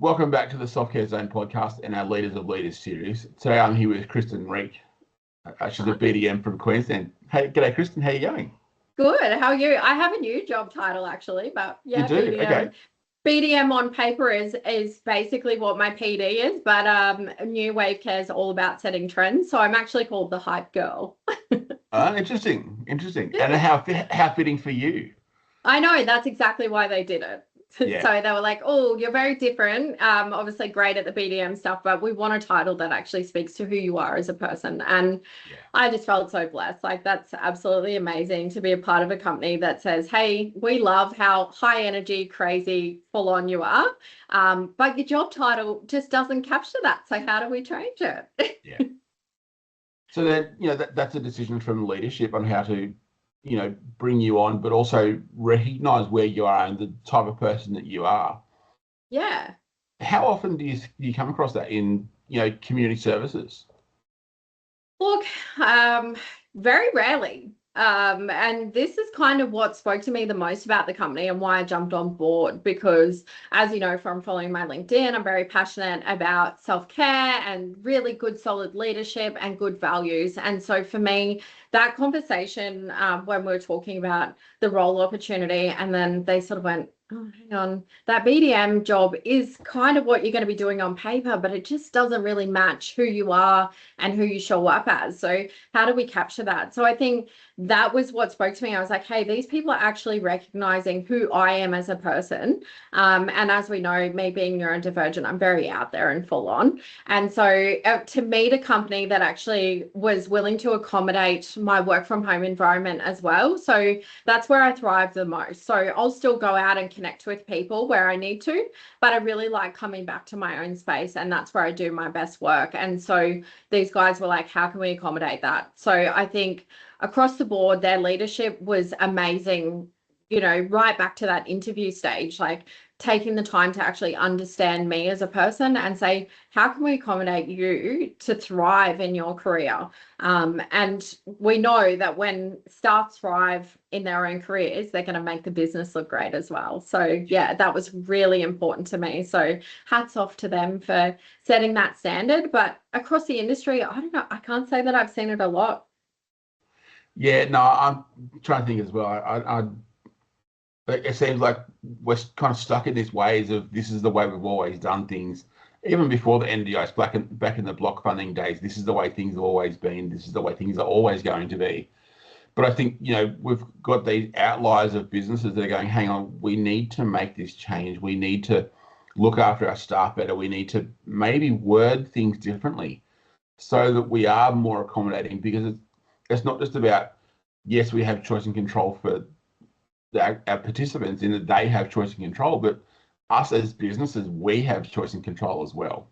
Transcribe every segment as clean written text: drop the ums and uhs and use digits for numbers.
Welcome back to the Self Care Zone podcast and our Leaders of Leaders series. Today I'm here with Kristin Rieck. She's a BDM from Queensland. Hey, g'day, Kristin. How are you going? Good. How are you? I have a new job title actually, but yeah, You do? BDM. Okay. BDM on paper is basically what my PD is, but New Wave Care is all about setting trends. So I'm actually called the hype girl. Interesting. And Yeah. how fitting for you. I know that's exactly why they did it. Yeah. So they were like, "Oh, you're very different. Obviously great at the BDM stuff, but we want a title that actually speaks to who you are as a person." And Yeah. I just felt so blessed. Like that's absolutely amazing to be a part of a company that says, "Hey, we love how high energy, crazy, full on you are, but your job title just doesn't capture that. So how do we change it?" Yeah. So then, that's a decision from leadership on how to, bring you on, but also recognize where you are and the type of person that you are. Yeah. How often do you come across that in, community services? Look, very rarely. And this is kind of what spoke to me the most about the company and why I jumped on board, because as you know from following my LinkedIn, I'm very passionate about self-care and really good, solid leadership and good values. And so for me, that conversation, when we were talking about the role opportunity, and then they sort of went, "Oh, hang on, that BDM job is kind of what you're going to be doing on paper, but it just doesn't really match who you are and who you show up as. So how do we capture that?" So I think that was what spoke to me. I was like, hey, these people are actually recognizing who I am as a person. And as we know, me being neurodivergent, I'm very out there and full on. And so to meet a company that actually was willing to accommodate my work from home environment as well. So that's where I thrive the most. So I'll still go out and connect with people where I need to, but I really like coming back to my own space, and that's where I do my best work. And so these guys were like, how can we accommodate that? So I think across the board, their leadership was amazing, right back to that interview stage, like taking the time to actually understand me as a person and say, how can we accommodate you to thrive in your career? And we know that when staff thrive in their own careers, they're going to make the business look great as well. So yeah, that was really important to me. So hats off to them for setting that standard. But across the industry, I don't know, I can't say that I've seen it a lot. Yeah, no, I'm trying to think as well. It seems like we're kind of stuck in these ways of this is the way we've always done things. Even before the NDIS, back in the block funding days, this is the way things have always been. This is the way things are always going to be. But I think, we've got these outliers of businesses that are going, hang on, we need to make this change. We need to look after our staff better. We need to maybe word things differently so that we are more accommodating, because it's not just about, yes, we have choice and control for our participants in that they have choice and control, but us as businesses, we have choice and control as well.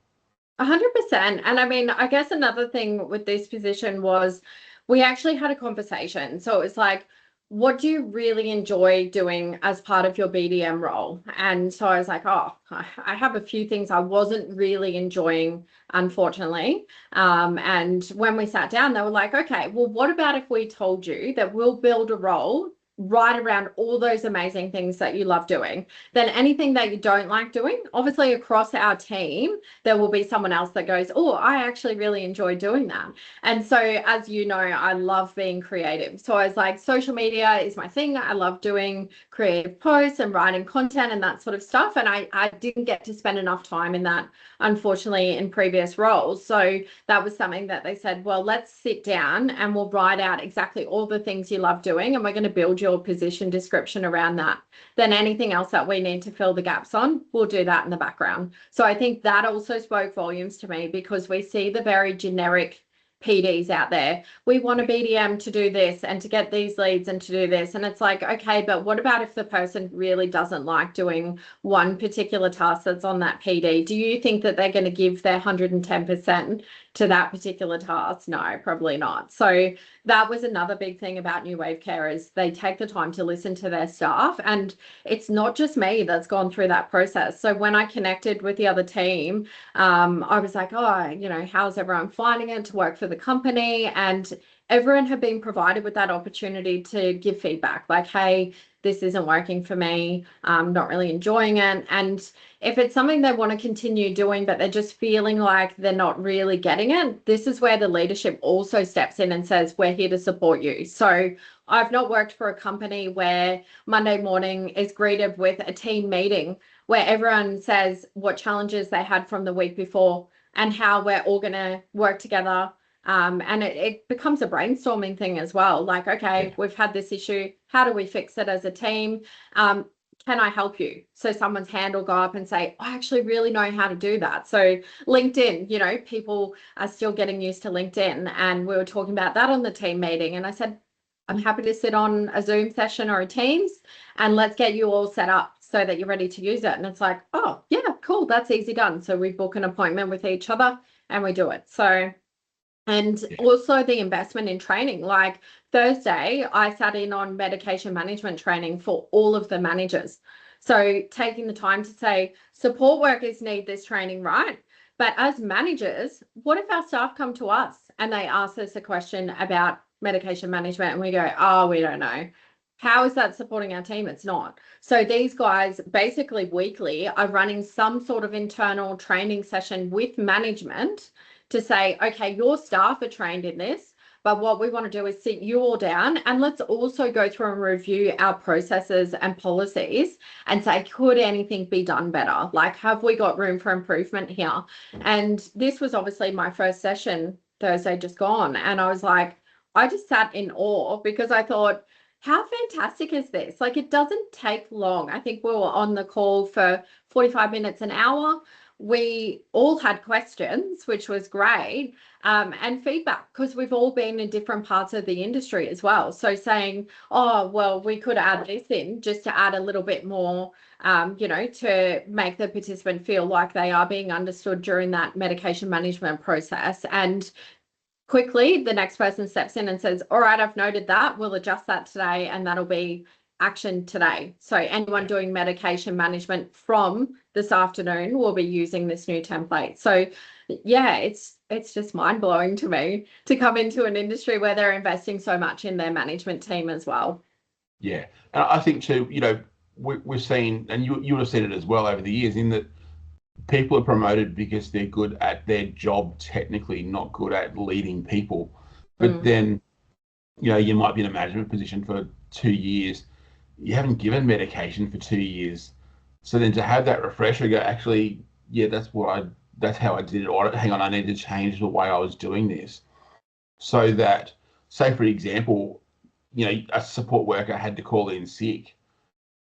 100%. And I mean, I guess another thing with this position was we actually had a conversation. So it was like, what do you really enjoy doing as part of your BDM role? And so I was like, oh, I have a few things I wasn't really enjoying, unfortunately. And when we sat down, they were like, okay, well, what about if we told you that we'll build a role right around all those amazing things that you love doing? Then anything that you don't like doing, obviously across our team, there will be someone else that goes, oh, I actually really enjoy doing that. And so, as you know, I love being creative. So I was like, social media is my thing. I love doing creative posts and writing content and that sort of stuff. And I didn't get to spend enough time in that, unfortunately, in previous roles. So that was something that they said, well, let's sit down and we'll write out exactly all the things you love doing, and we're going to build your position description around that. Then anything else that we need to fill the gaps on, we'll do that in the background. So I think that also spoke volumes to me, because we see the very generic PDs out there. We want a BDM to do this and to get these leads and to do this. And it's like, okay, but what about if the person really doesn't like doing one particular task that's on that PD? Do you think that they're going to give their 110% to that particular task? No, probably not. So that was another big thing about New Wave Care, is they take the time to listen to their staff. And it's not just me that's gone through that process. So when I connected with the other team, I was like, oh, how's everyone finding it to work for the company? And everyone had been provided with that opportunity to give feedback, like, hey, this isn't working for me, I'm not really enjoying it. And if it's something they want to continue doing, but they're just feeling like they're not really getting it, this is where the leadership also steps in and says, we're here to support you. So I've not worked for a company where Monday morning is greeted with a team meeting where everyone says what challenges they had from the week before and how we're all going to work together. And it becomes a brainstorming thing as well. Like, okay, we've had this issue. How do we fix it as a team? Can I help you? So someone's hand will go up and say, I actually really know how to do that. So LinkedIn, you know, people are still getting used to LinkedIn. And we were talking about that on the team meeting. And I said, I'm happy to sit on a Zoom session or a Teams and let's get you all set up so that you're ready to use it. And it's like, oh, yeah, cool. That's easy done. So we book an appointment with each other and we do it. So, and also the investment in training. Like Thursday, I sat in on medication management training for all of the managers. So taking the time to say, support workers need this training, right? But as managers, what if our staff come to us and they ask us a question about medication management and we go, oh, we don't know. How is that supporting our team? It's not. So these guys basically weekly are running some sort of internal training session with management to say, okay, your staff are trained in this, but what we want to do is sit you all down and let's also go through and review our processes and policies and say, could anything be done better? Like, have we got room for improvement here? And this was obviously my first session Thursday just gone. And I was like, I just sat in awe because I thought, how fantastic is this? Like, it doesn't take long. I think we were on the call for 45 minutes, an hour. We all had questions, which was great, and feedback, because we've all been in different parts of the industry as well. So saying, oh, well, we could add this in just to add a little bit more, you know, to make the participant feel like they are being understood during that medication management process. And quickly, the next person steps in and says, all right, I've noted that. We'll adjust that today, and that'll be action today. So anyone doing medication management from this afternoon will be using this new template. So yeah, it's just mind-blowing to me to come into an industry where they're investing so much in their management team as well. Yeah. And I think too, you know, we've seen, and you would have seen it as well over the years, in that people are promoted because they're good at their job technically, not good at leading people. But then, you know, you might be in a management position for 2 years. You haven't given medication for 2 years. So then to have that refresher go, actually, yeah, that's how I did it. Or hang on, I need to change the way I was doing this. So that, say for example, you know, a support worker had to call in sick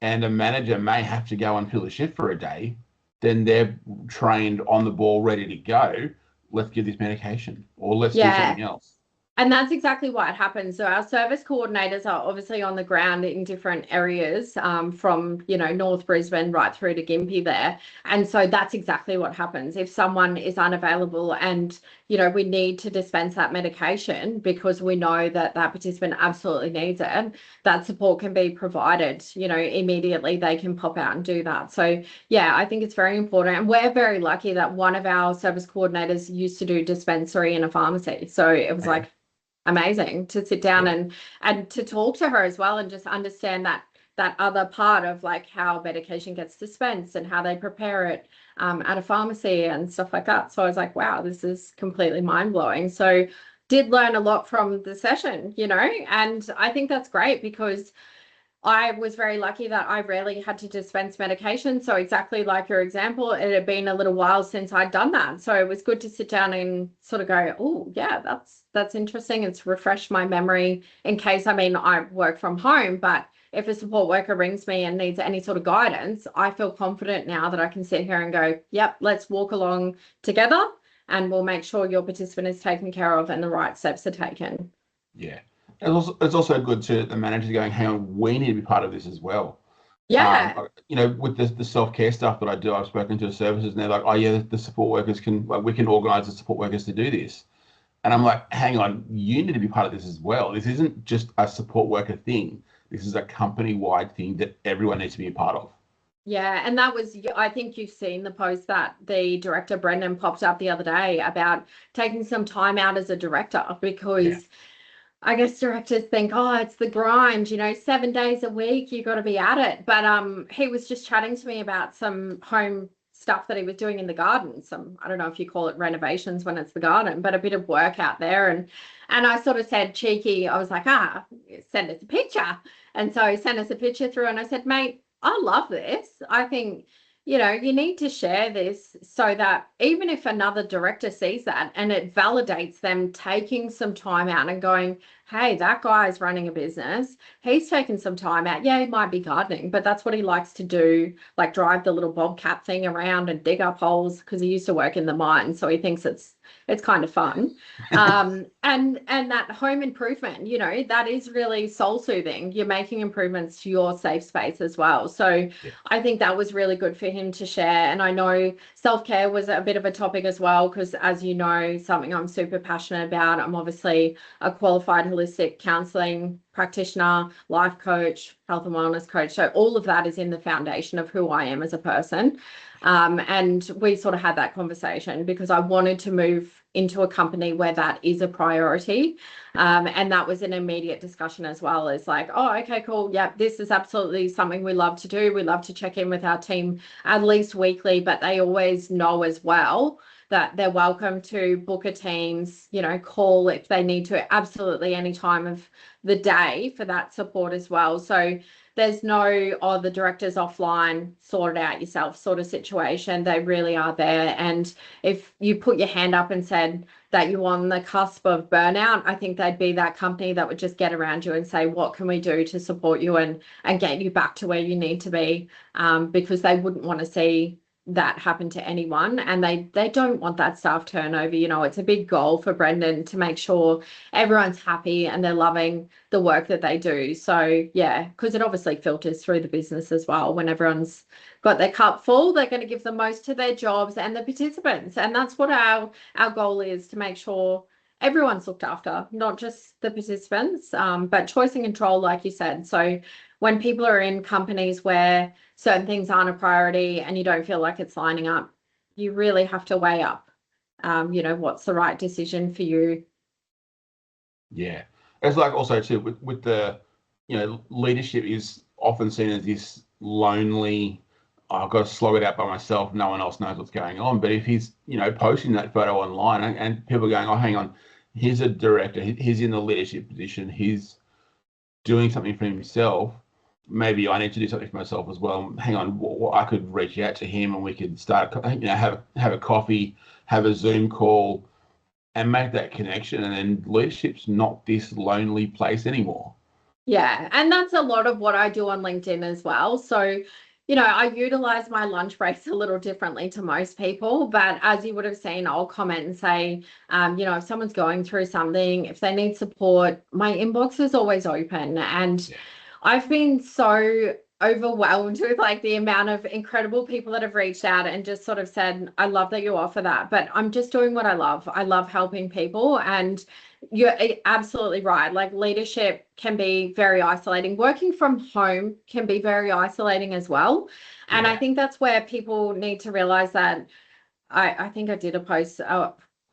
and a manager may have to go and fill a shift for a day, then they're trained on the ball, ready to go. Let's give this medication or let's do something else. And that's exactly what happens. So our service coordinators are obviously on the ground in different areas, from, you know, North Brisbane right through to Gympie there. And so that's exactly what happens. If someone is unavailable and, you know, we need to dispense that medication because we know that that participant absolutely needs it, that support can be provided, you know, immediately. They can pop out and do that. So yeah, I think it's very important. And we're very lucky that one of our service coordinators used to do dispensary in a pharmacy. So it was like amazing to sit down and to talk to her as well and just understand that other part of like how medication gets dispensed and how they prepare it at a pharmacy and stuff like that. So I was like, wow, this is completely mind-blowing. So did learn a lot from the session, you know, and I think that's great because I was very lucky that I rarely had to dispense medication. So exactly like your example, it had been a little while since I'd done that. So it was good to sit down and sort of go, oh yeah, that's interesting. It's refreshed my memory in case, I mean, I work from home, but if a support worker rings me and needs any sort of guidance, I feel confident now that I can sit here and go, yep, let's walk along together and we'll make sure your participant is taken care of and the right steps are taken. Yeah. It's also good to the managers going, hang on, we need to be part of this as well. Yeah. You know, with the self-care stuff that I do, I've spoken to services and they're like, oh yeah, the support workers can, like, we can organise the support workers to do this. And I'm like, hang on, you need to be part of this as well. This isn't just a support worker thing. This is a company-wide thing that everyone needs to be a part of. Yeah, and that was, I think you've seen the post that the director, Brendan, popped up the other day about taking some time out as a director because I guess directors think, oh, it's the grind, 7 days a week, you got to be at it. But he was just chatting to me about some home stuff that he was doing in the garden. I don't know if you call it renovations when it's the garden, but a bit of work out there. And I sort of said cheeky, I was like, send us a picture. And so he sent us a picture through, and I said, mate, I love this. I think, you need to share this so that even if another director sees that and it validates them taking some time out and going, hey, that guy's running a business. He's taken some time out. Yeah, he might be gardening, but that's what he likes to do, like drive the little bobcat thing around and dig up holes, because he used to work in the mine. So he thinks it's kind of fun. And that home improvement, that is really soul soothing. You're making improvements to your safe space as well. So Yeah. I think that was really good for him to share. And I know self-care was a bit of a topic as well, because as you know, something I'm super passionate about. I'm obviously a qualified holistic counseling practitioner, life coach, health and wellness coach. So all of that is in the foundation of who I am as a person. And we sort of had that conversation because I wanted to move into a company where that is a priority. And that was an immediate discussion as well, as like, oh, okay, cool. Yeah, this is absolutely something we love to do. We love to check in with our team at least weekly, but they always know as well that they're welcome to book a Teams, call if they need to, absolutely any time of the day for that support as well. So there's no, oh, the director's offline, sort it out yourself sort of situation. They really are there. And if you put your hand up and said that you're on the cusp of burnout, I think they'd be that company that would just get around you and say, what can we do to support you and get you back to where you need to be? Because they wouldn't want to see that happen to anyone, and they don't want that staff turnover. It's a big goal for Brendan to make sure everyone's happy and they're loving the work that they do. So yeah, because it obviously filters through the business as well. When everyone's got their cup full, they're going to give the most to their jobs and the participants, and that's what our goal is, to make sure everyone's looked after, not just the participants, but choice and control, like you said. So when people are in companies where certain things aren't a priority and you don't feel like it's lining up, you really have to weigh up, what's the right decision for you. Yeah. It's like also too with the, leadership is often seen as this lonely, I've got to slog it out by myself. No one else knows what's going on. But if he's, posting that photo online and people are going, oh, hang on, he's a director, he's in the leadership position, he's doing something for himself. Maybe I need to do something for myself as well. Hang on, I could reach out to him and we could start, have a coffee, have a Zoom call, and make that connection. And then leadership's not this lonely place anymore. Yeah, and that's a lot of what I do on LinkedIn as well. So, I utilize my lunch breaks a little differently to most people, but as you would have seen, I'll comment and say, if someone's going through something, if they need support, my inbox is always open. And I've been so overwhelmed with like the amount of incredible people that have reached out and just sort of said, I love that you offer that, but I'm just doing what I love. I love helping people. And you're absolutely right. Like leadership can be very isolating. Working from home can be very isolating as well. And I think that's where people need to realize that. I think I did a post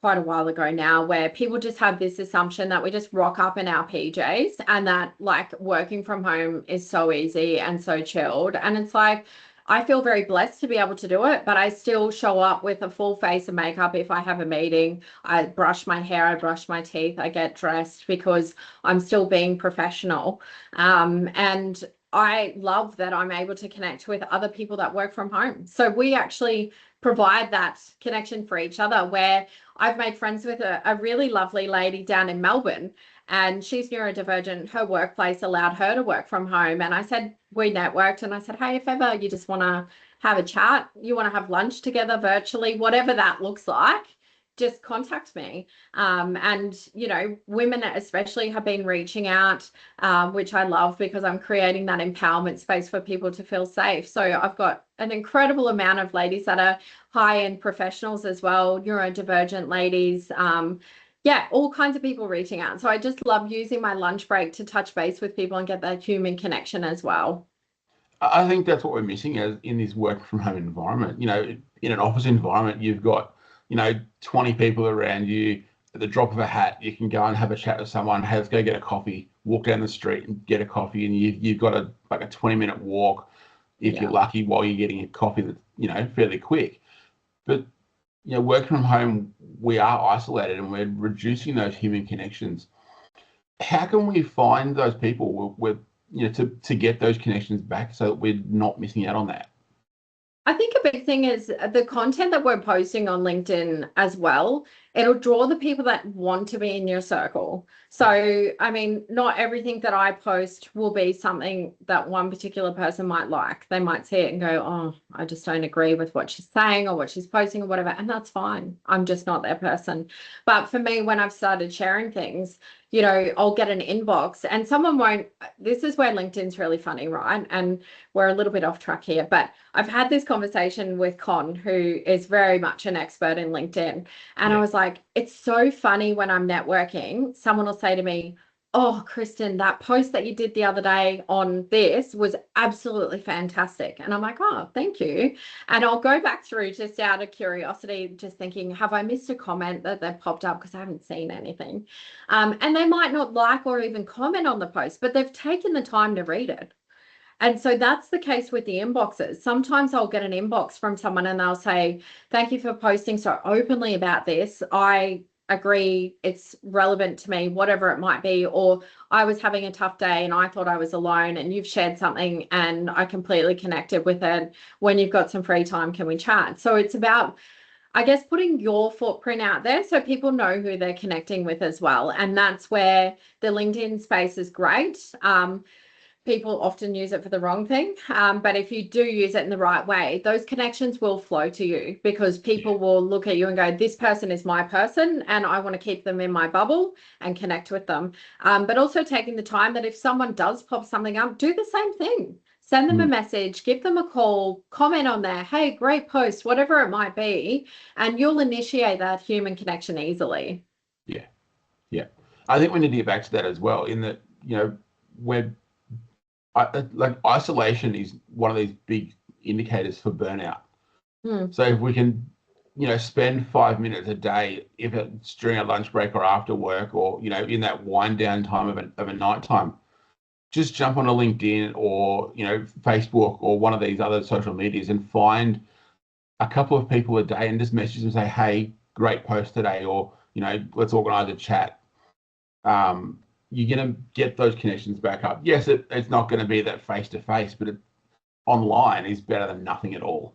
quite a while ago now where people just have this assumption that we just rock up in our PJs and that like working from home is so easy and so chilled. And it's like, I feel very blessed to be able to do it, but I still show up with a full face of makeup. If I have a meeting, I brush my hair, I brush my teeth, I get dressed because I'm still being professional. And I love that I'm able to connect with other people that work from home. So we actually provide that connection for each other, where I've made friends with a really lovely lady down in Melbourne, and she's neurodivergent. Her workplace allowed her to work from home. And I said, we networked, and I said, hey, if ever you just want to have a chat, you want to have lunch together virtually, whatever that looks like, just contact me. And, women especially have been reaching out, which I love because I'm creating that empowerment space for people to feel safe. So I've got an incredible amount of ladies that are high-end professionals as well, neurodivergent ladies, all kinds of people reaching out. So I just love using my lunch break to touch base with people and get that human connection as well. I think that's what we're missing as in this work from home environment. In an office environment, you've got, 20 people around you. at the drop of a hat, you can go and have a chat with someone. Hey, let's go get a coffee. Walk down the street and get a coffee, and you've got a 20-minute walk if you're lucky while you're getting a coffee that's fairly quick. But working from home, we are isolated and we're reducing those human connections. How can we find those people to get those connections back so that we're not missing out on that? I think a big thing is the content that we're posting on LinkedIn as well. It'll draw the people that want to be in your circle. So, I mean, not everything that I post will be something that one particular person might like. They might see it and go, oh, I just don't agree with what she's saying or what she's posting or whatever. And that's fine. I'm just not that person. But for me, when I've started sharing things, I'll get an inbox and someone won't. This is where LinkedIn's really funny, right? And we're a little bit off track here, but I've had this conversation with Con, who is very much an expert in LinkedIn. And I was like, it's so funny when I'm networking, someone will say to me, oh, Kristin, that post that you did the other day on this was absolutely fantastic. And I'm like, oh, thank you. And I'll go back through just out of curiosity, just thinking, have I missed a comment that they've popped up because I haven't seen anything? And they might not like or even comment on the post, but they've taken the time to read it. And so that's the case with the inboxes. Sometimes I'll get an inbox from someone and they'll say, thank you for posting so openly about this. I agree, it's relevant to me, whatever it might be. Or I was having a tough day and I thought I was alone and you've shared something and I completely connected with it. When you've got some free time, can we chat? So it's about, I guess, putting your footprint out there so people know who they're connecting with as well. And that's where the LinkedIn space is great. People often use it for the wrong thing. But if you do use it in the right way, those connections will flow to you because people will look at you and go, this person is my person and I want to keep them in my bubble and connect with them. But also taking the time that if someone does pop something up, do the same thing. Send them a message, give them a call, comment on there, hey, great post, whatever it might be, and you'll initiate that human connection easily. Yeah. Yeah. I think we need to get back to that as well, in that, isolation is one of these big indicators for burnout. So if we can, spend 5 minutes a day, if it's during a lunch break or after work or, in that wind down time of a night time, just jump on a LinkedIn or, Facebook or one of these other social medias and find a couple of people a day and just message them and say, hey, great post today, or, let's organize a chat. You're going to get those connections back up. Yes, it's not going to be that face-to-face, but online is better than nothing at all.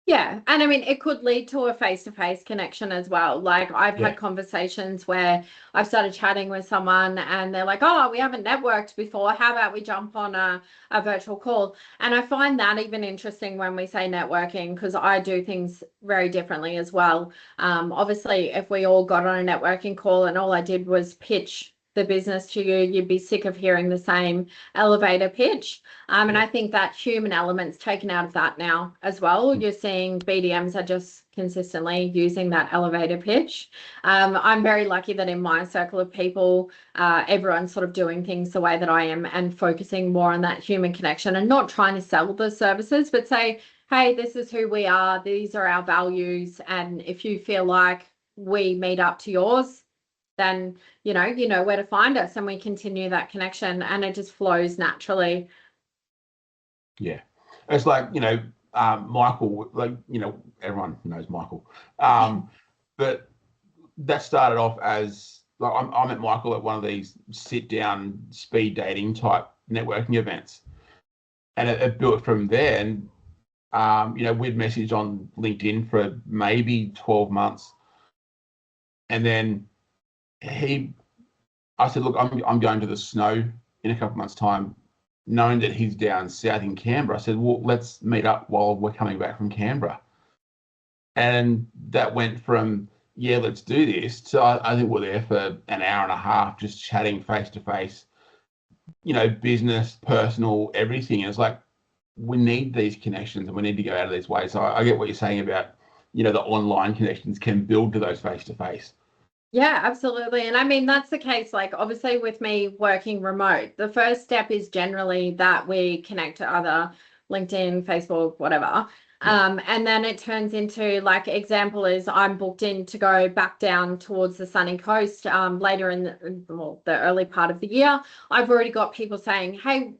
Yeah. And I mean, it could lead to a face-to-face connection as well. Like I've had conversations where I've started chatting with someone and they're like, oh, we haven't networked before. How about we jump on a virtual call? And I find that even interesting when we say networking, because I do things very differently as well. Obviously, if we all got on a networking call and all I did was pitch the business to you, you'd be sick of hearing the same elevator pitch. And I think that human element's taken out of that now as well. You're seeing BDMs are just consistently using that elevator pitch. I'm very lucky that in my circle of people, everyone's sort of doing things the way that I am and focusing more on that human connection and not trying to sell the services, but say, hey, this is who we are. These are our values. And if you feel like we meet up to yours, then you know where to find us, and we continue that connection and it just flows naturally. Yeah, it's like Michael, everyone knows Michael, but that started off as like I met Michael at one of these sit down speed dating type networking events, and it built from there. And we'd messaged on LinkedIn for maybe 12 months, and then I said, look, I'm going to the snow in a couple of months' time, knowing that he's down south in Canberra. I said, well, let's meet up while we're coming back from Canberra. And that went from, yeah, let's do this, to I think we're there for an hour and a half just chatting face to face, business, personal, everything. And it's like, we need these connections and we need to go out of these ways. So I get what you're saying about, the online connections can build to those face to face. Yeah, absolutely. And I mean, that's the case, like obviously with me working remote, the first step is generally that we connect to other LinkedIn, Facebook, whatever. And then it turns into, like, example is I'm booked in to go back down towards the sunny coast later in the early part of the year. I've already got people saying, hey,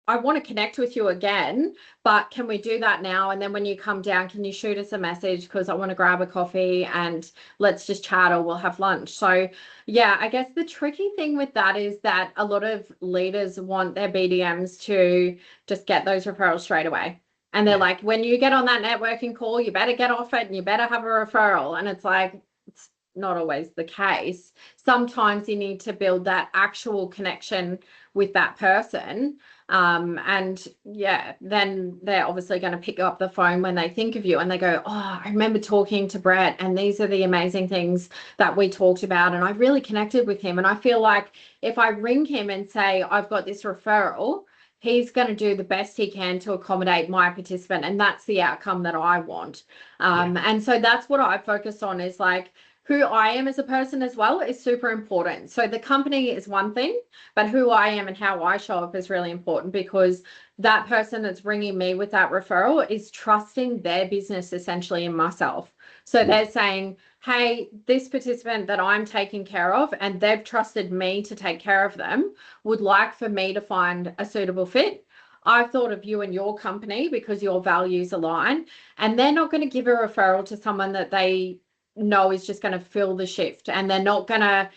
I want to connect with you again, but can we do that now? And then when you come down, can you shoot us a message because I want to grab a coffee and let's just chat or we'll have lunch. So yeah, I guess the tricky thing with that is that a lot of leaders want their BDMs to just get those referrals straight away. And they're like, when you get on that networking call, you better get off it and you better have a referral. And it's like, it's not always the case. Sometimes you need to build that actual connection with that person. And yeah, then they're obviously going to pick up the phone when they think of you and they go, oh, I remember talking to Brett and these are the amazing things that we talked about. And I really connected with him. And I feel like if I ring him and say, I've got this referral, he's going to do the best he can to accommodate my participant. And that's the outcome that I want. And so that's what I focus on, is like who I am as a person as well is super important. So the company is one thing, but who I am and how I show up is really important, because that person that's ringing me with that referral is trusting their business essentially in myself. So they're saying, hey, this participant that I'm taking care of and they've trusted me to take care of them would like for me to find a suitable fit. I've thought of you and your company because your values align, and they're not going to give a referral to someone that they know is just going to fill the shift, and they're not going to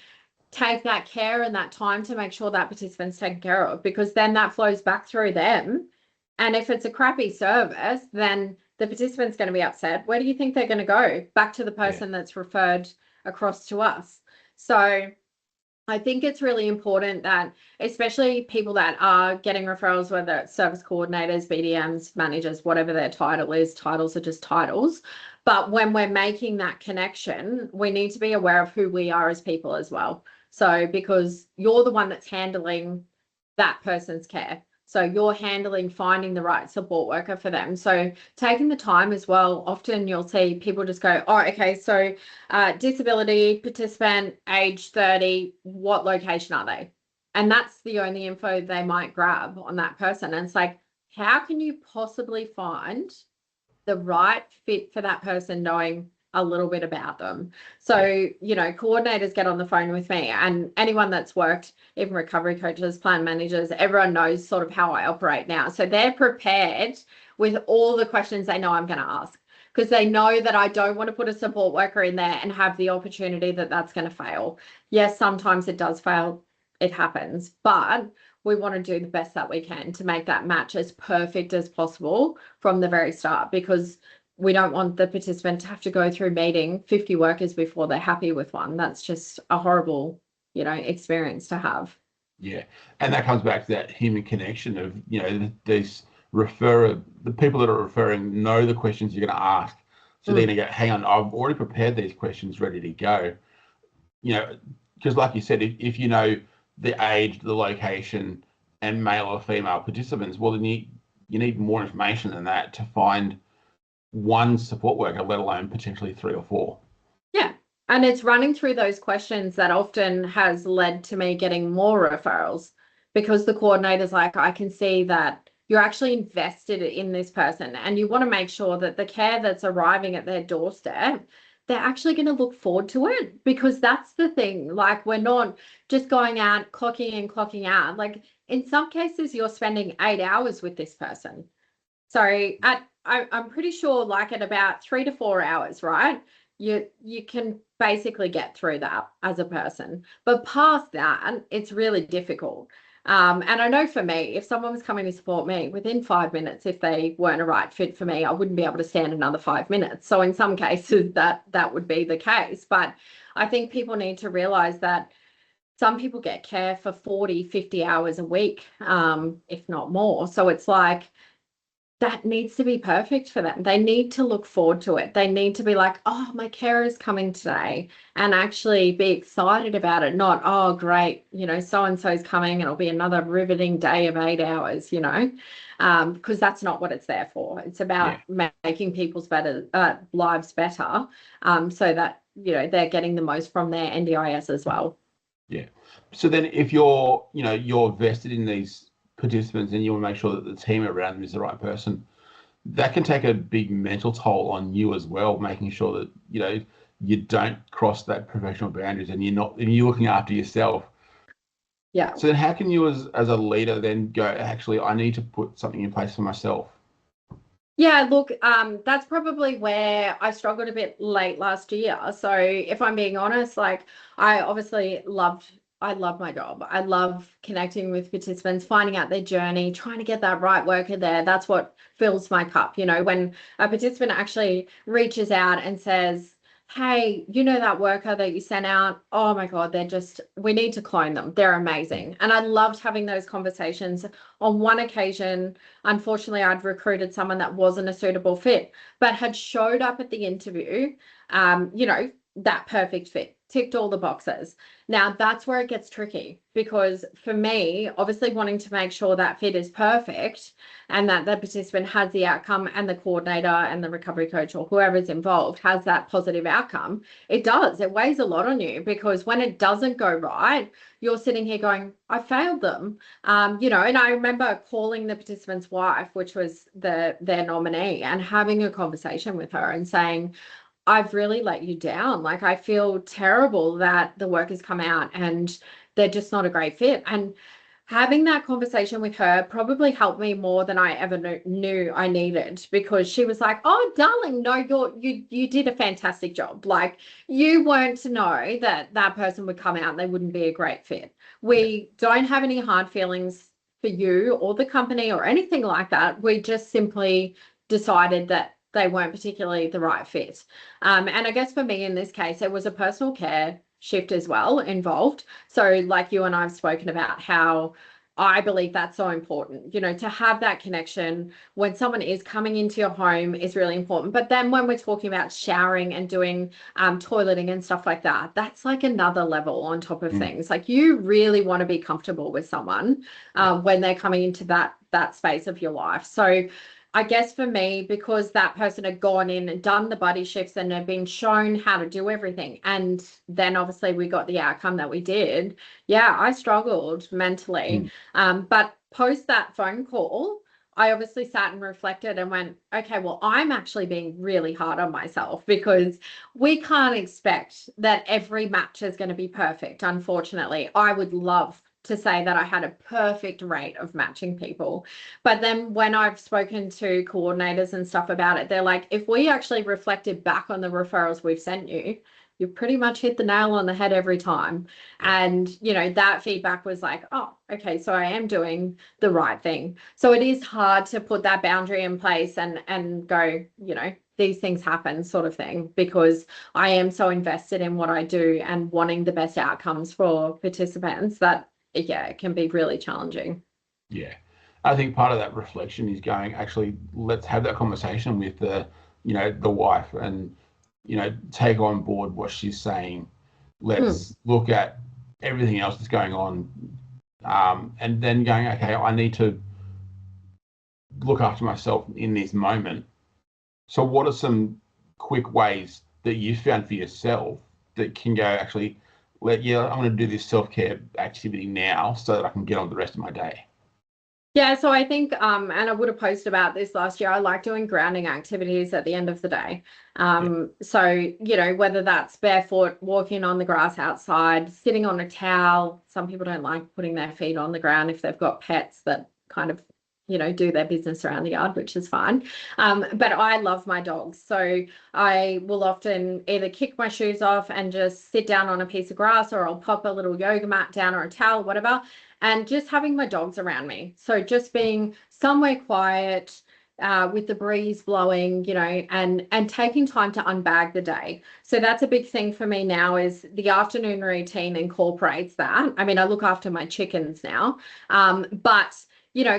take that care and that time to make sure that participant's taken care of, because then that flows back through them. And if it's a crappy service, then the participant's going to be upset. Where do you think they're going to go? Back to the person that's referred across to us. So I think it's really important that, especially people that are getting referrals, whether it's service coordinators, BDMs, managers, whatever their title is, titles are just titles. But when we're making that connection, we need to be aware of who we are as people as well. So because you're the one that's handling that person's care. So you're handling finding the right support worker for them. So taking the time as well. Often you'll see people just go, oh, okay, so disability, participant, age 30, what location are they? And that's the only info they might grab on that person. And it's like, how can you possibly find the right fit for that person knowing a little bit about them? So, you know, coordinators get on the phone with me, and anyone that's worked, even recovery coaches, plan managers, everyone knows sort of how I operate now. So they're prepared with all the questions they know I'm going to ask, because they know that I don't want to put a support worker in there and have the opportunity that that's going to fail. Yes, sometimes it does fail. It happens, but we want to do the best that we can to make that match as perfect as possible from the very start, because we don't want the participant to have to go through meeting 50 workers before they're happy with one. That's just a horrible, you know, experience to have. Yeah. And that comes back to that human connection of, you know, these referrer, the people that are referring know the questions you're going to ask. So they're going to go, hang on, I've already prepared these questions ready to go. You know, because like you said, if you know the age, the location, and male or female participants, well, then you need more information than that to find one support worker, let alone potentially 3 or 4. Yeah. And it's running through those questions that often has led to me getting more referrals, because the coordinator's like, I can see that you're actually invested in this person, and you want to make sure that the care that's arriving at their doorstep, they're actually going to look forward to it, because that's the thing. Like, we're not just going out, clocking in, clocking out. Like, in some cases, you're spending 8 hours with this person. So I'm pretty sure, like, at about 3 to 4 hours, right? You can basically get through that as a person. But past that, it's really difficult. And I know for me, if someone was coming to support me, within 5 minutes, if they weren't a right fit for me, I wouldn't be able to stand another 5 minutes. So in some cases that would be the case. But I think people need to realize that some people get care for 40, 50 hours a week, if not more. So it's like, that needs to be perfect for them. They need to look forward to it. They need to be like, oh, my carer is coming today, and actually be excited about it. Not, oh, great, you know, so-and-so's coming and it'll be another riveting day of 8 hours, you know, because that's not what it's there for. It's about making people's lives better, so that, you know, they're getting the most from their NDIS as well. Yeah. So then if you're vested in these participants and you want to make sure that the team around them is the right person, that can take a big mental toll on you as well, making sure that, you don't cross that professional boundaries and you're looking after yourself. Yeah. So then how can you as a leader then go, actually, I need to put something in place for myself? Yeah, look, that's probably where I struggled a bit late last year. So if I'm being honest, like I obviously I love my job. I love connecting with participants, finding out their journey, trying to get that right worker there. That's what fills my cup. When a participant actually reaches out and says, hey, that worker that you sent out, oh my God, we need to clone them. They're amazing. And I loved having those conversations. On one occasion, unfortunately, I'd recruited someone that wasn't a suitable fit, but had showed up at the interview, that perfect fit, ticked all the boxes. Now, that's where it gets tricky, because for me, obviously wanting to make sure that fit is perfect and that the participant has the outcome and the coordinator and the recovery coach or whoever's involved has that positive outcome, it weighs a lot on you, because when it doesn't go right, you're sitting here going, I failed them. And I remember calling the participant's wife, which was their nominee, and having a conversation with her and saying, I've really let you down. Like, I feel terrible that the work has come out and they're just not a great fit. And having that conversation with her probably helped me more than I ever knew I needed, because she was like, oh, darling, no, you did a fantastic job. Like, you weren't to know that that person would come out and they wouldn't be a great fit. We don't have any hard feelings for you or the company or anything like that. We just simply decided that they weren't particularly the right fit. And I guess for me in this case, it was a personal care shift as well involved. So like you and I have spoken about how I believe that's so important, to have that connection when someone is coming into your home is really important. But then when we're talking about showering and doing toileting and stuff like that, that's like another level on top of things. Like, you really want to be comfortable with someone when they're coming into that space of your life. So I guess for me, because that person had gone in and done the body shifts and had been shown how to do everything, and then obviously we got the outcome that we did, yeah, I struggled mentally. But post that phone call, I obviously sat and reflected and went, okay, well, I'm actually being really hard on myself, because we can't expect that every match is going to be perfect. Unfortunately, I would love to say that I had a perfect rate of matching people. But then when I've spoken to coordinators and stuff about it, they're like, if we actually reflected back on the referrals we've sent you, you pretty much hit the nail on the head every time. And, that feedback was like, oh, okay, so I am doing the right thing. So it is hard to put that boundary in place and go, these things happen sort of thing, because I am so invested in what I do and wanting the best outcomes for participants that, yeah, it can be really challenging. Yeah. I think part of that reflection is going, actually, let's have that conversation with the wife and, take on board what she's saying. Let's look at everything else that's going on. And then going, okay, I need to look after myself in this moment. So what are some quick ways that you found for yourself that can go, actually, I'm going to do this self-care activity now so that I can get on with the rest of my day? Yeah, so I think, and I would have posted about this last year, I like doing grounding activities at the end of the day. So, whether that's barefoot, walking on the grass outside, sitting on a towel. Some people don't like putting their feet on the ground if they've got pets that kind of, do their business around the yard, which is fine. But I love my dogs. So I will often either kick my shoes off and just sit down on a piece of grass, or I'll pop a little yoga mat down or a towel, whatever, and just having my dogs around me. So just being somewhere quiet, with the breeze blowing, and taking time to unbag the day. So that's a big thing for me now, is the afternoon routine incorporates that. I mean, I look after my chickens now, but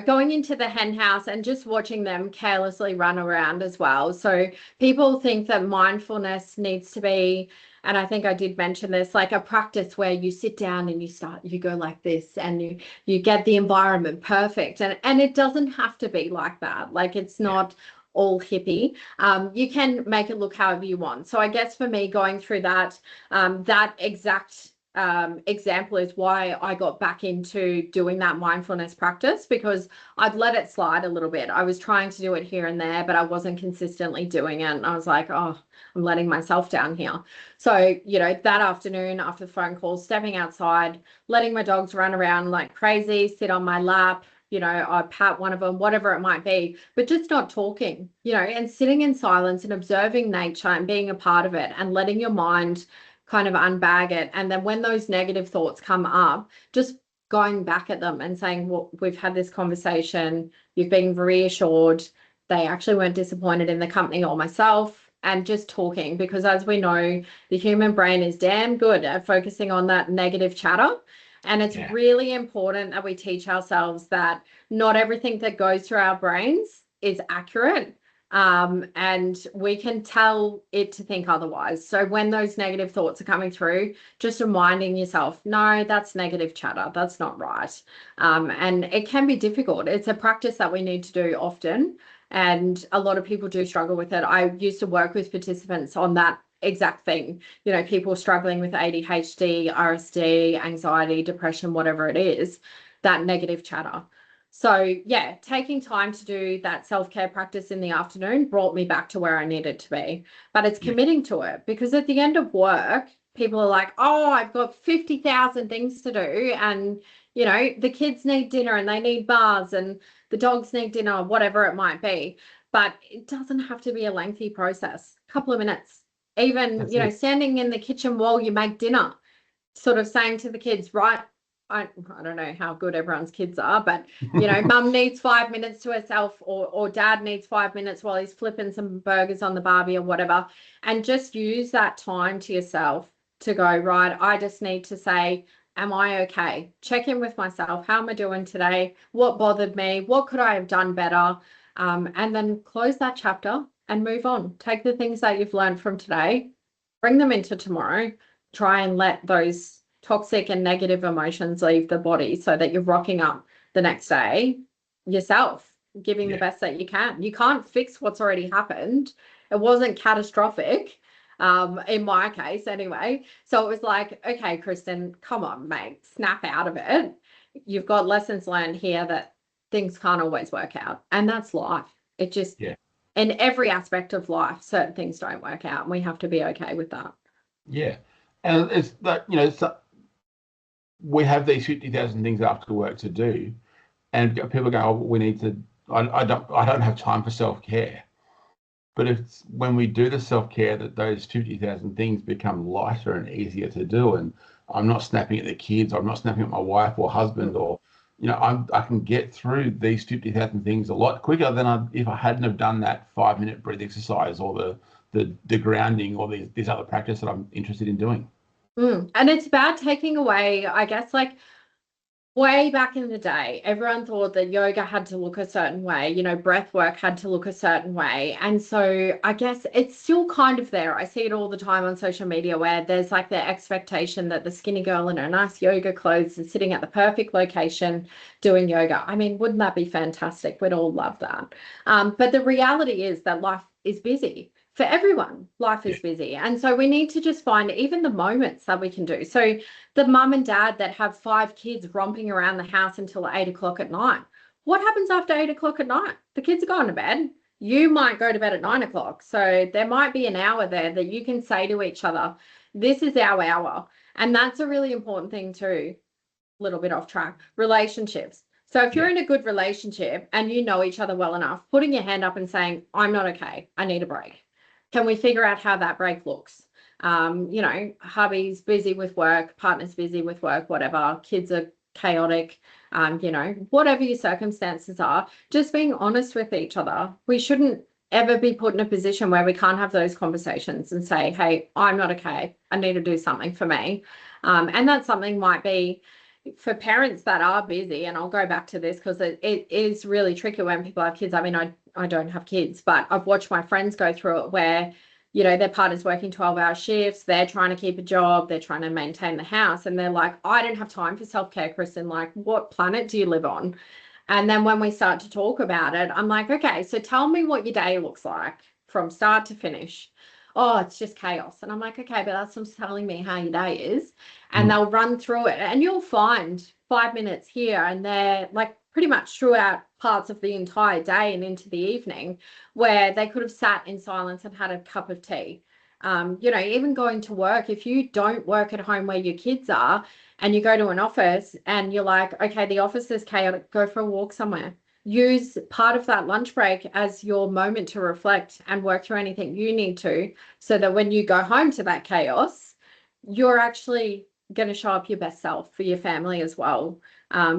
going into the hen house and just watching them carelessly run around as well. So people think that mindfulness needs to be, and I think I did mention this, like a practice where you sit down and you go like this and you get the environment perfect. And it doesn't have to be like that. Like, it's not all hippie. You can make it look however you want. So I guess for me, going through that exact example is why I got back into doing that mindfulness practice, because I'd let it slide a little bit. I was trying to do it here and there, but I wasn't consistently doing it. And I was like, oh, I'm letting myself down here. So, that afternoon after the phone call, stepping outside, letting my dogs run around like crazy, sit on my lap, I pat one of them, whatever it might be, but just not talking, and sitting in silence and observing nature and being a part of it and letting your mind kind of unbag it. And then when those negative thoughts come up, just going back at them and saying, well, we've had this conversation, you've been reassured, they actually weren't disappointed in the company or myself, and just talking, because as we know, the human brain is damn good at focusing on that negative chatter. And it's really important that we teach ourselves that not everything that goes through our brains is accurate. And we can tell it to think otherwise. So when those negative thoughts are coming through, just reminding yourself, no, that's negative chatter. That's not right. And it can be difficult. It's a practice that we need to do often. And a lot of people do struggle with it. I used to work with participants on that exact thing, people struggling with ADHD, RSD, anxiety, depression, whatever it is, that negative chatter. So taking time to do that self-care practice in the afternoon brought me back to where I needed to be. But it's committing to it, because at the end of work, people are like, oh, I've got 50,000 things to do. And, the kids need dinner and they need bars and the dogs need dinner, whatever it might be. But it doesn't have to be a lengthy process. A couple of minutes. Even, standing in the kitchen while you make dinner, sort of saying to the kids, right, I don't know how good everyone's kids are, but, mum needs 5 minutes to herself, or dad needs 5 minutes while he's flipping some burgers on the barbie or whatever. And just use that time to yourself to go, right, I just need to say, am I okay? Check in with myself. How am I doing today? What bothered me? What could I have done better? And then close that chapter and move on. Take the things that you've learned from today, bring them into tomorrow, try and let those toxic and negative emotions leave the body, so that you're rocking up the next day yourself, giving the best that you can. You can't fix what's already happened. It wasn't catastrophic, in my case anyway. So it was like, okay, Kristin, come on, mate, snap out of it. You've got lessons learned here that things can't always work out. And that's life. It just, in every aspect of life, certain things don't work out, and we have to be okay with that. Yeah. And it's that, we have these 50,000 things after work to do, and people go, oh, we need to, I don't have time for self-care. But it's when we do the self-care that those 50,000 things become lighter and easier to do. And I'm not snapping at the kids, I'm not snapping at my wife or husband, or I can get through these 50,000 things a lot quicker than if I hadn't have done that 5-minute breath exercise, or the grounding, or this other practice that I'm interested in doing. And it's about taking away, I guess, like way back in the day, everyone thought that yoga had to look a certain way, breath work had to look a certain way. And so I guess it's still kind of there. I see it all the time on social media, where there's like the expectation that the skinny girl in her nice yoga clothes is sitting at the perfect location doing yoga. I mean, wouldn't that be fantastic? We'd all love that. But the reality is that life is busy. For everyone, life is busy. And so we need to just find even the moments that we can do. So the mum and dad that have 5 kids romping around the house until 8 o'clock at night, what happens after 8 o'clock at night? The kids are going to bed. You might go to bed at 9 o'clock. So there might be an hour there that you can say to each other, this is our hour. And that's a really important thing too. A little bit off track. Relationships. So if you're in a good relationship and you know each other well enough, putting your hand up and saying, I'm not okay, I need a break. Can we figure out how that break looks? Hubby's busy with work, partner's busy with work, whatever, kids are chaotic, whatever your circumstances are, just being honest with each other. We shouldn't ever be put in a position where we can't have those conversations and say, hey, I'm not okay, I need to do something for me. And that something might be for parents that are busy, and I'll go back to this because it is really tricky when people have kids. I mean, I don't have kids, but I've watched my friends go through it where, their partner's working 12-hour shifts, they're trying to keep a job, they're trying to maintain the house, and they're like, I don't have time for self-care, Kristin. Like, what planet do you live on? And then when we start to talk about it, I'm like, okay, so tell me what your day looks like from start to finish. oh, it's just chaos. And I'm like, okay, but that's just telling me how your day is. And they'll run through it, and you'll find 5 minutes here and there, like pretty much throughout parts of the entire day and into the evening, where they could have sat in silence and had a cup of tea. Even going to work, if you don't work at home where your kids are and you go to an office and you're like, okay, the office is chaotic, go for a walk somewhere. Use part of that lunch break as your moment to reflect and work through anything you need to, so that when you go home to that chaos, you're actually going to show up your best self for your family as well.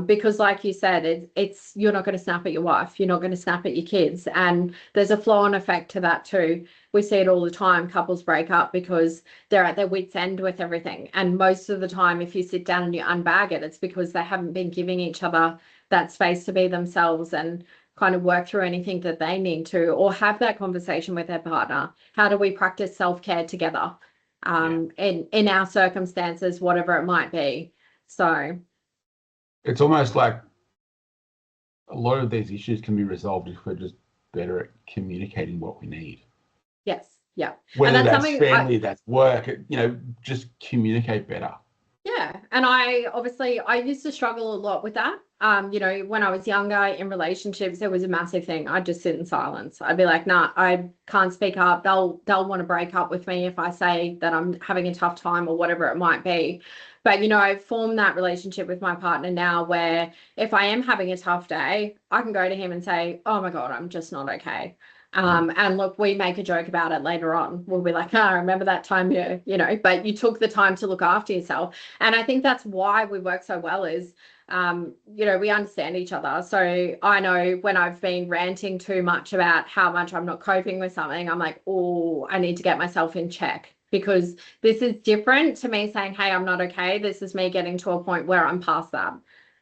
Because like you said, it's you're not going to snap at your wife, you're not going to snap at your kids, and there's a flow-on effect to that too. We see it all the time. Couples break up because they're at their wits' end with everything, and most of the time, if you sit down and you unbag it, it's because they haven't been giving each other that space to be themselves and kind of work through anything that they need to, or have that conversation with their partner. How do we practice self-care together in our circumstances, whatever it might be? So it's almost like a lot of these issues can be resolved if we're just better at communicating what we need. yes, yeah. Whether and that's family, that's work, just communicate better. Yeah. And I used to struggle a lot with that. When I was younger in relationships, it was a massive thing. I'd just sit in silence. I'd be like, nah, I can't speak up. They'll want to break up with me if I say that I'm having a tough time or whatever it might be. But, I've formed that relationship with my partner now where if I am having a tough day, I can go to him and say, oh my God, I'm just not okay. And look, we make a joke about it later on. We'll be like, I remember that time but you took the time to look after yourself. And I think that's why we work so well is, we understand each other. So I know when I've been ranting too much about how much I'm not coping with something, I'm like, oh, I need to get myself in check, because this is different to me saying, hey, I'm not okay. This is me getting to a point where I'm past that.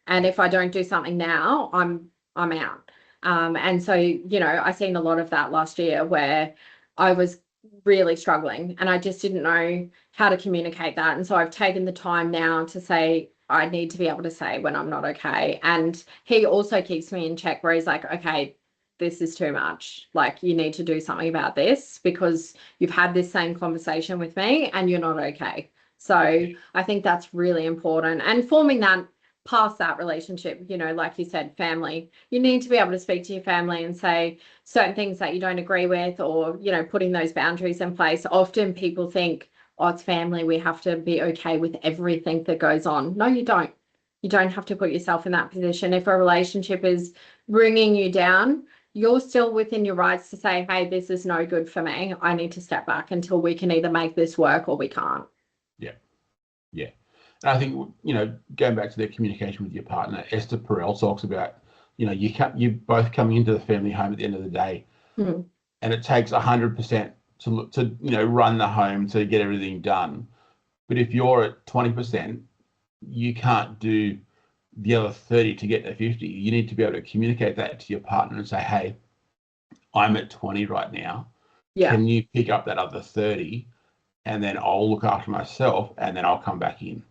And if I don't do something now, I'm out. And so, I seen a lot of that last year where I was really struggling and I just didn't know how to communicate that. And so I've taken the time now to say, I need to be able to say when I'm not okay. And he also keeps me in check where he's like, okay, this is too much. Like, you need to do something about this because you've had this same conversation with me and you're not okay. So I think that's really important. And forming that past that relationship, like you said, family, you need to be able to speak to your family and say certain things that you don't agree with, or, putting those boundaries in place. Often people think, oh, it's family, we have to be okay with everything that goes on. No, you don't. You don't have to put yourself in that position. If a relationship is bringing you down, you're still within your rights to say, hey, this is no good for me. I need to step back until we can either make this work or we can't. Yeah. And I think, going back to their communication with your partner, Esther Perel talks about, you both coming into the family home at the end of the day, and it takes 100% to run the home, to get everything done. But if you're at 20%, you can't do the other 30 to get to 50. You need to be able to communicate that to your partner and say, hey, I'm at 20 right now. Yeah. Can you pick up that other 30? And then I'll look after myself and then I'll come back in.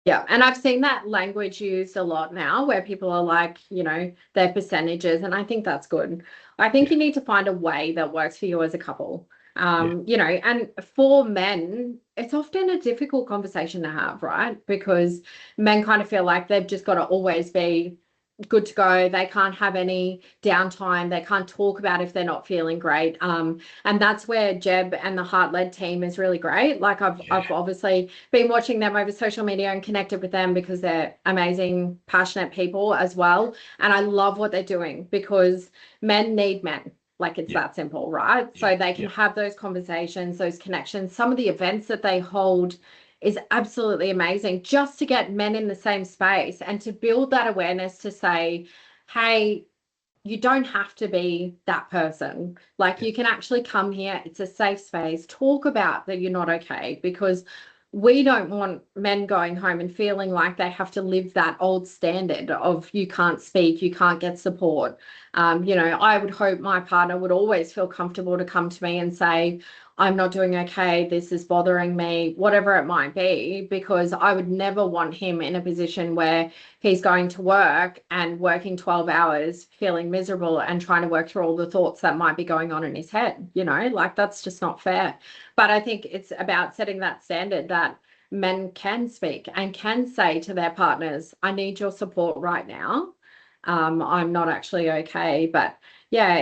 Yeah. And I've seen that language used a lot now where people are like, their percentages. And I think that's good. I think you need to find a way that works for you as a couple. And for men, it's often a difficult conversation to have, right? Because men kind of feel like they've just got to always be good to go. They can't have any downtime. They can't talk about if they're not feeling great. And that's where Jeb and the Heart-Led team is really great. Like I've obviously been watching them over social media and connected with them because they're amazing, passionate people as well. And I love what they're doing because men need men. Like it's that simple, right? So they can have those conversations, those connections. Some of the events that they hold is absolutely amazing, just to get men in the same space and to build that awareness to say, hey, you don't have to be that person. Like you can actually come here. It's a safe space. Talk about that you're not okay, because we don't want men going home and feeling like they have to live that old standard of you can't speak, you can't get support. I would hope my partner would always feel comfortable to come to me and say, I'm not doing okay, this is bothering me, whatever it might be, because I would never want him in a position where he's going to work and working 12 hours, feeling miserable and trying to work through all the thoughts that might be going on in his head, like that's just not fair. But I think it's about setting that standard that men can speak and can say to their partners, I need your support right now. I'm not actually okay. But yeah,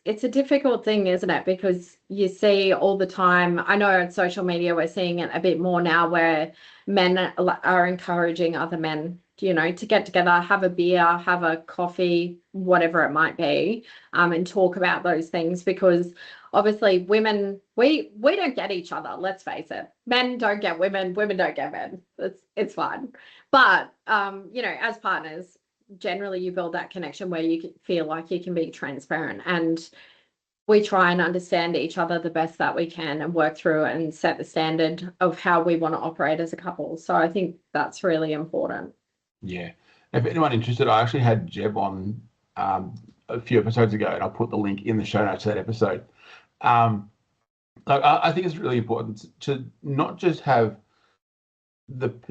it's a difficult thing, isn't it? Because you see all the time, I know on social media we're seeing it a bit more now, where men are encouraging other men, to get together, have a beer, have a coffee, whatever it might be, and talk about those things. Because obviously women, we don't get each other, let's face it. Men don't get women, women don't get men. It's fine. But as partners, generally you build that connection where you feel like you can be transparent, and we try and understand each other the best that we can and work through it and set the standard of how we want to operate as a couple. So I think that's really important. Yeah. If anyone interested, I actually had Jeb on a few episodes ago, and I'll put the link in the show notes to that episode. I think it's really important to not just have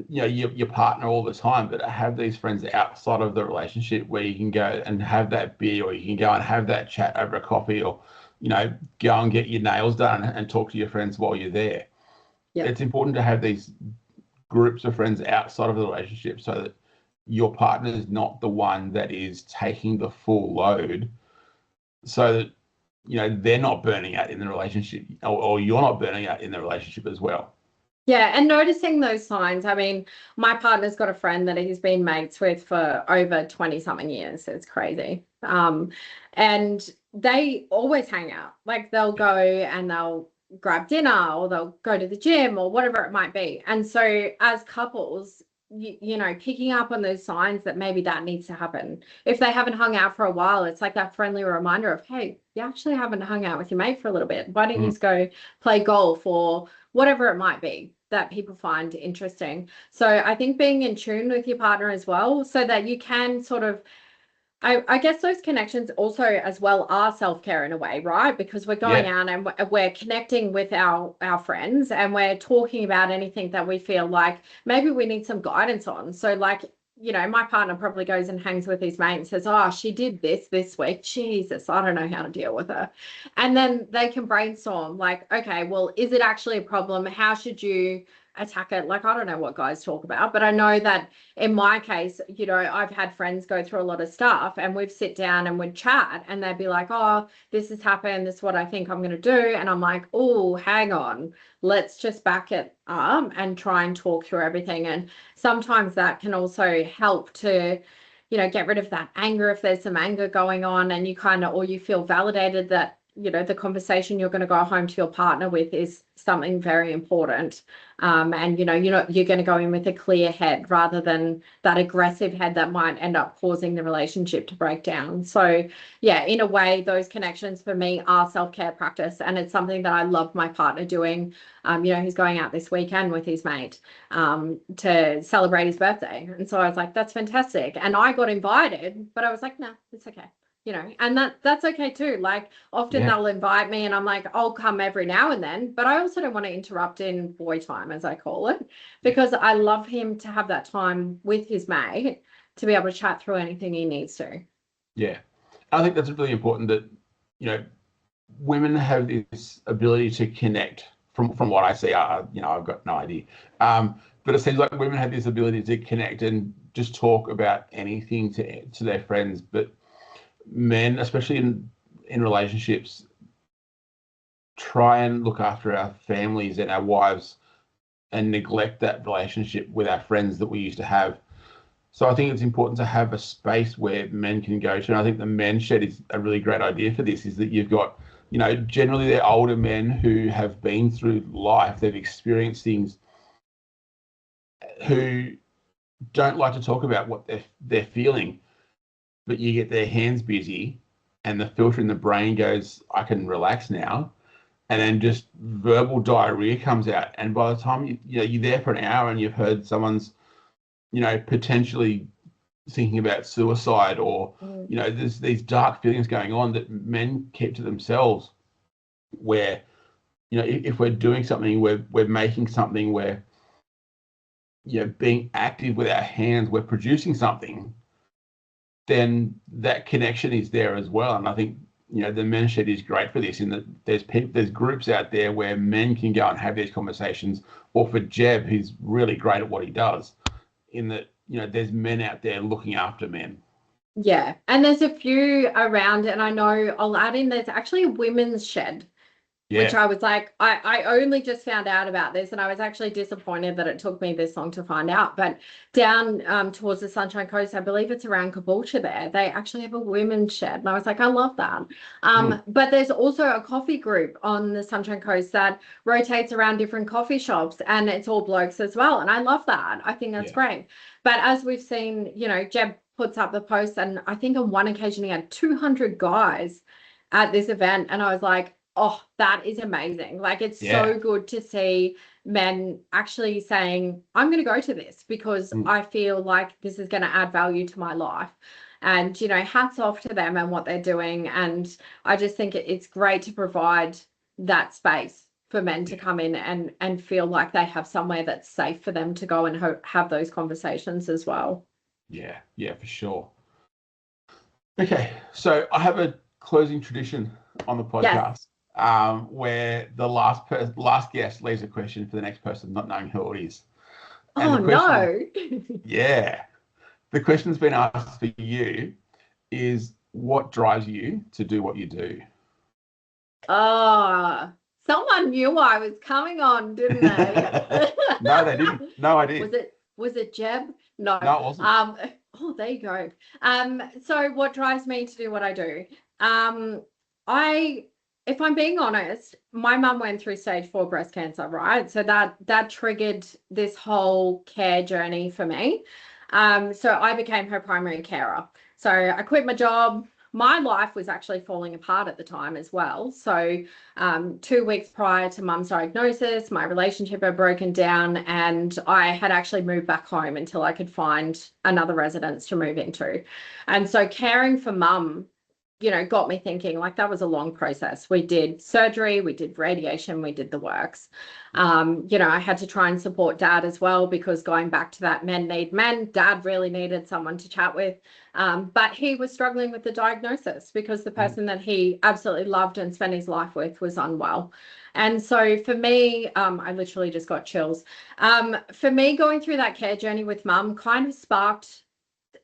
your partner all the time, but have these friends outside of the relationship where you can go and have that beer, or you can go and have that chat over a coffee, or go and get your nails done and talk to your friends while you're there. Yep. It's important to have these groups of friends outside of the relationship so that your partner is not the one that is taking the full load, so that they're not burning out in the relationship, or you're not burning out in the relationship as well. Yeah, and noticing those signs. I mean, my partner's got a friend that he's been mates with for over 20 something years. It's crazy. And they always hang out. Like they'll go and they'll grab dinner, or they'll go to the gym, or whatever it might be. And so as couples, picking up on those signs that maybe that needs to happen. If they haven't hung out for a while, it's like that friendly reminder of, hey, you actually haven't hung out with your mate for a little bit. Why don't you just go play golf, or whatever it might be that people find interesting. So I think being in tune with your partner as well, so that you can sort of, I guess those connections also as well are self-care in a way, right? Because we're going out and we're connecting with our friends, and we're talking about anything that we feel like maybe we need some guidance on. So like, my partner probably goes and hangs with his mate and says, oh, she did this week. Jesus, I don't know how to deal with her. And then they can brainstorm like, okay, well, is it actually a problem? How should you attack it? Like, I don't know what guys talk about, but I know that in my case, I've had friends go through a lot of stuff, and we'd sit down and we'd chat, and they'd be like, oh, this has happened, this is what I think I'm going to do. And I'm like, oh, hang on, let's just back it up and try and talk through everything. And sometimes that can also help to get rid of that anger if there's some anger going on, and or you feel validated that the conversation you're going to go home to your partner with is something very important. And you're going to go in with a clear head rather than that aggressive head that might end up causing the relationship to break down. So yeah, in a way, those connections for me are self-care practice, and it's something that I love my partner doing. He's going out this weekend with his mate to celebrate his birthday, and so I was like, that's fantastic. And I got invited, but I was like, no, it's okay. And that's okay too. Like often they'll invite me, and I'm like, I'll come every now and then, but I also don't want to interrupt in boy time, as I call it, because I love him to have that time with his mate to be able to chat through anything he needs to. Yeah. I think that's really important, that, women have this ability to connect from what I see. I've got no idea. But it seems like women have this ability to connect and just talk about anything to their friends. But men, especially in relationships, try and look after our families and our wives and neglect that relationship with our friends that we used to have. So I think it's important to have a space where men can go to. And I think the men's shed is a really great idea for this, is that you've got, generally they're older men who have been through life, they've experienced things, who don't like to talk about what they're feeling, but you get their hands busy and the filter in the brain goes, I can relax now. And then just verbal diarrhea comes out. And by the time you're there for an hour and you've heard someone's, potentially thinking about suicide, or, there's these dark feelings going on that men keep to themselves, where you know, if we're doing something, we're making something, we're, you know, being active with our hands, we're producing something, then that connection is there as well. And I think, you know, the men's shed is great for this, in that there's groups out there where men can go and have these conversations, or for Jeb, who's really great at what he does, in that, you know, there's men out there looking after men. Yeah, and there's a few around, and I know I'll add in, there's actually a women's shed, which Yeah. I was like, I only just found out about this, and I was actually disappointed that it took me this long to find out. But down towards the Sunshine Coast, I believe it's around Caboolture there, they actually have a women's shed. And I was like, I love that. But there's also a coffee group on the Sunshine Coast that rotates around different coffee shops, and it's all blokes as well. And I love that. I think that's great. But as we've seen, you know, Jeb puts up the posts, and I think on one occasion he had 200 guys at this event. And I was like, oh, that is amazing. Like, it's so good to see men actually saying, I'm going to go to this because I feel like this is going to add value to my life. And, you know, hats off to them and what they're doing. And I just think it's great to provide that space for men to come in and feel like they have somewhere that's safe for them to go and have those conversations as well. Yeah, for sure. Okay, so I have a closing tradition on the podcast. Where the last guest leaves a question for the next person, not knowing who it is. And no. Yeah. The question's been asked for you is, what drives you to do what you do? Oh, someone knew I was coming on, didn't they? No, they didn't. No, I did. Was it Jeb? No. No, it wasn't. Oh, there you go. So what drives me to do what I do? If I'm being honest, my mum went through stage 4 breast cancer, right? So that triggered this whole care journey for me. So I became her primary carer. So I quit my job. My life was actually falling apart at the time as well. So 2 weeks prior to mum's diagnosis, my relationship had broken down, and I had actually moved back home until I could find another residence to move into. And so caring for mum, you know, got me thinking, like, that was a long process. We did surgery, we did radiation, we did the works. You know, I had to try and support dad as well, because going back to that men need men, dad really needed someone to chat with. But he was struggling with the diagnosis because the person that he absolutely loved and spent his life with was unwell. And so for me, I literally just got chills. For me, going through that care journey with mum kind of sparked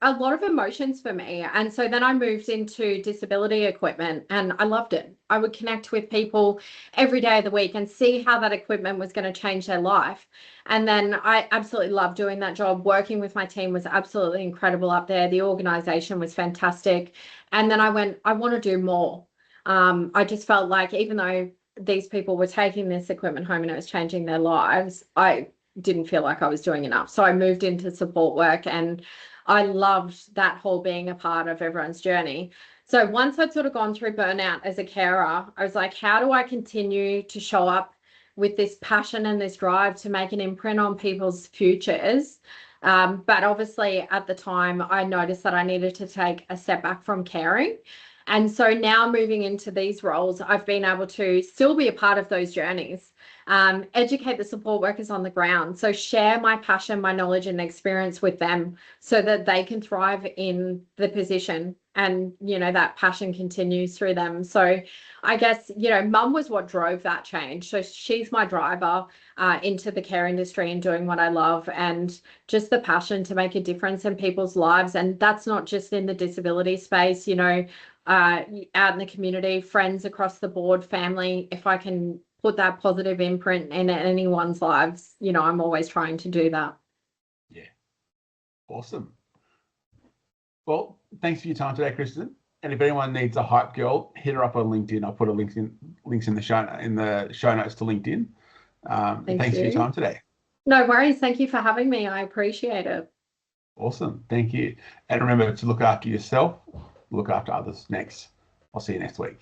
a lot of emotions for me. And so then I moved into disability equipment, and I loved it. I would connect with people every day of the week and see how that equipment was going to change their life. And then I absolutely loved doing that job. Working with my team was absolutely incredible up there. The organization was fantastic. And then I went, I want to do more. I just felt like, even though these people were taking this equipment home and it was changing their lives, I didn't feel like I was doing enough. So I moved into support work, and I loved that whole being a part of everyone's journey. So once I'd sort of gone through burnout as a carer, I was like, how do I continue to show up with this passion and this drive to make an imprint on people's futures? But obviously at the time, I noticed that I needed to take a step back from caring. And so now moving into these roles, I've been able to still be a part of those journeys, educate the support workers on the ground. So share my passion, my knowledge and experience with them so that they can thrive in the position, and, you know, that passion continues through them. So I guess, you know, mum was what drove that change. So she's my driver into the care industry and doing what I love, and just the passion to make a difference in people's lives. And that's not just in the disability space, you know, out in the community, friends across the board, family. If I can put that positive imprint in anyone's lives, you know, I'm always trying to do that. Yeah. Awesome. Well, thanks for your time today, Kristin. And if anyone needs a hype girl, hit her up on LinkedIn. I'll put links in the show notes to LinkedIn. Thanks for your time today. No worries. Thank you for having me. I appreciate it. Awesome. Thank you. And remember to look after yourself, look after others next. I'll see you next week.